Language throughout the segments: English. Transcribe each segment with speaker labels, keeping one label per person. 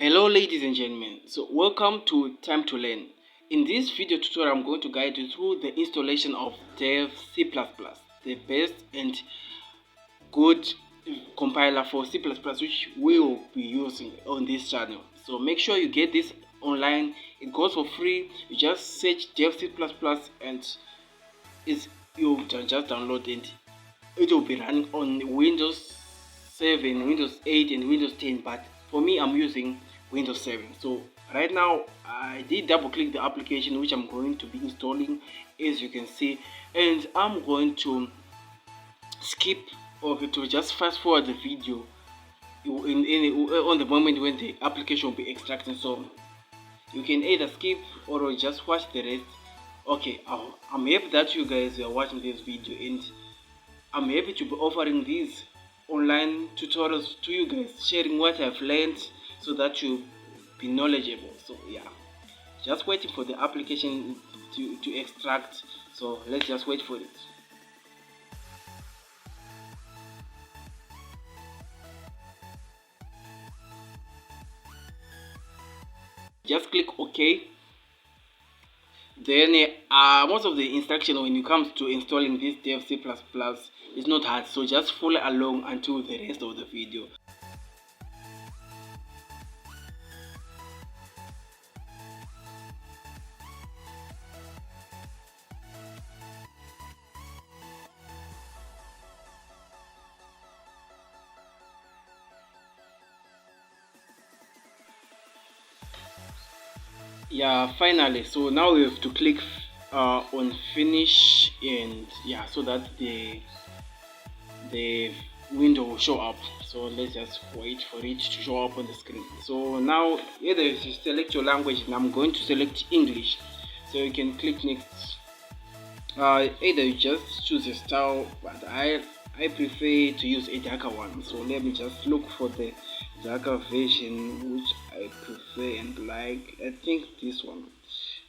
Speaker 1: Hello ladies and gentlemen, so welcome to Time to Learn. In this video tutorial I'm going to guide you through the installation of Dev C++, the best and good compiler for C++ which we will be using on this channel. So make sure you get this online. It goes for free. You just search Dev C++ and you can just download it. It will be running on Windows 7, Windows 8 and Windows 10, but for me I'm using Windows 7. So right now I did double click the application which I'm going to be installing, as you can see, and I'm going to skip or to just fast forward the video on the moment when the application will be extracting. So you can either skip or just watch the rest. Okay, I'm happy that you guys are watching this video, and I'm happy to be offering these online tutorials to you guys, sharing what I've learned so that you be knowledgeable. So yeah, just waiting for the application to extract. So let's just wait for it. Just click OK. Then most of the instruction when it comes to installing this Dev C++ is not hard, so just follow along until the rest of the video. Yeah, finally, so now we have to click on finish, and yeah, so that the window will show up. So let's just wait for it to show up on the screen. So now either you select your language, and I'm going to select English, so you can click next. Either you just choose a style, but I prefer to use a darker one. So let me just look for the darker version which I prefer and like. I think this one.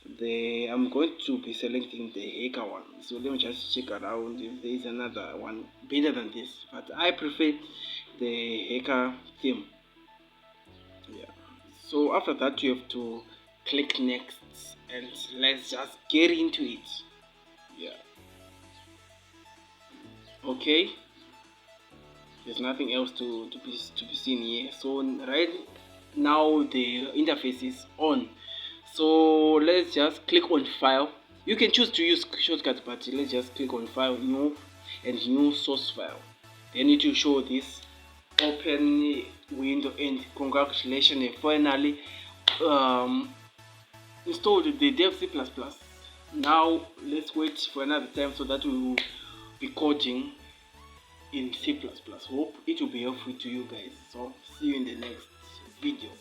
Speaker 1: I'm going to be selecting the Hacker one. So let me just check around if there is another one better than this. But I prefer the Hacker theme. Yeah. So after that you have to click next, and let's just get into it. Yeah. Okay. There's nothing else to be seen here. So right now the interface is on. So let's just click on file. You can choose to use shortcuts, but let's just click on file, new, and new source file. Then it will show this open window, and congratulations, finally installed the Dev C++. Now let's wait for another time so that we will be coding in C++. Hope it will be helpful to you guys. So see you in the next video.